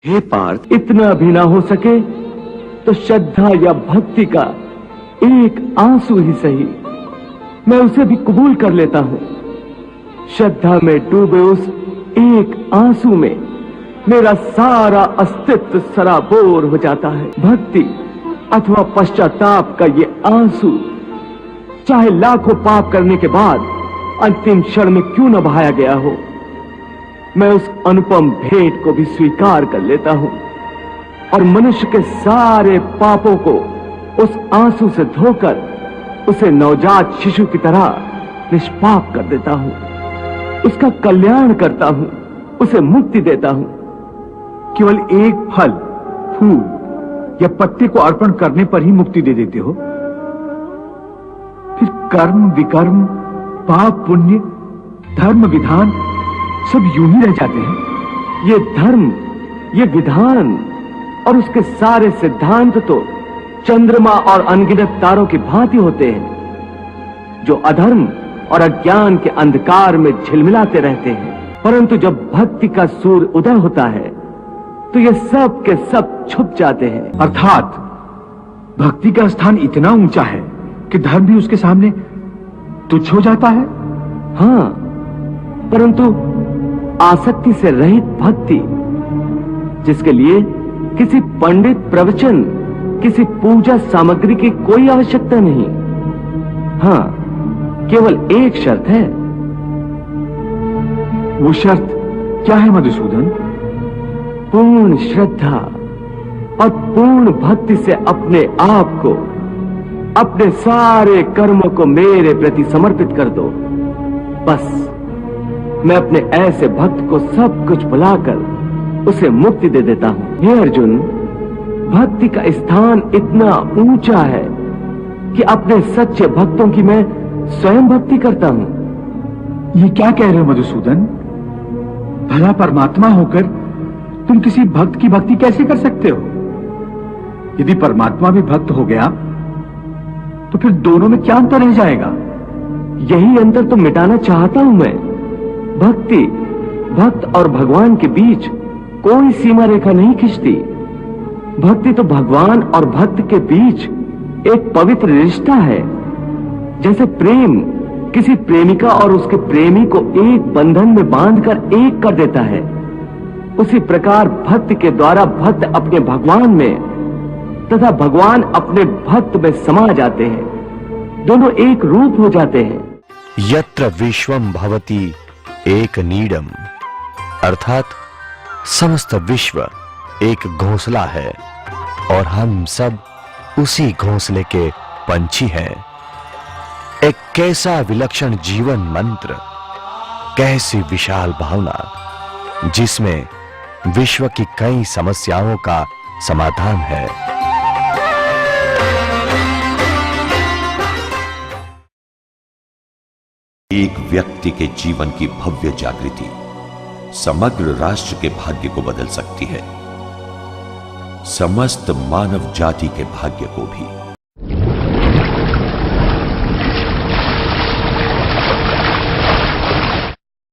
हे पार्थ, इतना भी ना हो सके तो श्रद्धा या भक्ति का एक आंसू ही सही, मैं उसे भी कबूल कर लेता हूं। श्रद्धा में डूबे उस एक आंसू में मेरा सारा अस्तित्व सराबोर हो जाता है। भक्ति अथवा पश्चाताप का ये आंसू चाहे लाखों पाप करने के बाद अंतिम क्षण में क्यों न बहाया गया हो, मैं उस अनुपम भेंट को भी स्वीकार कर लेता हूं और मनुष्य के सारे पापों को उस आंसू से धोकर उसे नवजात शिशु की तरह निष्पाप कर देता हूं, उसका कल्याण करता हूं, उसे मुक्ति देता हूं। केवल एक फल, फूल या पत्ते को अर्पण करने पर ही मुक्ति दे देते हो? फिर कर्म विकर्म, पाप पुण्य, धर्म विधान सब यूं ही रह जाते हैं। ये धर्म, ये विधान और उसके सारे सिद्धांत तो चंद्रमा और अनगिनत तारों की भांति होते हैं जो अधर्म और अज्ञान के अंधकार में झिलमिलाते रहते हैं। परंतु जब भक्ति का सूर्य उदय होता है तो ये सब के सब छुप जाते हैं। अर्थात भक्ति का स्थान इतना ऊंचा है कि धर्म भी उसके सामने तुच्छ हो जाता है। हाँ, परंतु आसक्ति से रहित भक्ति, जिसके लिए किसी पंडित प्रवचन, किसी पूजा सामग्री की कोई आवश्यकता नहीं। हाँ, केवल एक शर्त है। वो शर्त क्या है मधुसूदन? पूर्ण श्रद्धा और पूर्ण भक्ति से अपने आप को, अपने सारे कर्मों को मेरे प्रति समर्पित कर दो। बस मैं अपने ऐसे भक्त को सब कुछ भुलाकर उसे मुक्ति दे देता हूं। हे अर्जुन, भक्ति का स्थान इतना ऊंचा है कि अपने सच्चे भक्तों की मैं स्वयं भक्ति करता हूं। ये क्या कह रहे हो मधुसूदन? भला परमात्मा होकर तुम किसी भक्त की भक्ति कैसे कर सकते हो? यदि परमात्मा भी भक्त हो गया तो फिर दोनों में क्या अंतर रह जाएगा? यही अंतर तो मिटाना चाहता हूं मैं। भक्ति, भक्त और भगवान के बीच कोई सीमा रेखा नहीं खिंचती। भक्ति तो भगवान और भक्त के बीच एक पवित्र रिश्ता है। जैसे प्रेम किसी प्रेमिका और उसके प्रेमी को एक बंधन में बांधकर एक कर देता है, उसी प्रकार भक्त के द्वारा भक्त अपने भगवान में तथा भगवान अपने भक्त में समा जाते हैं। दोनों एक रूप हो जाते हैं। यत्र विश्वम भवति एक नीडम, अर्थात समस्त विश्व एक घोंसला है और हम सब उसी घोंसले के पंछी हैं। एक कैसा विलक्षण जीवन मंत्र, कैसी विशाल भावना जिसमें विश्व की कई समस्याओं का समाधान है। एक व्यक्ति के जीवन की भव्य जागृति समग्र राष्ट्र के भाग्य को बदल सकती है, समस्त मानव जाति के भाग्य को भी।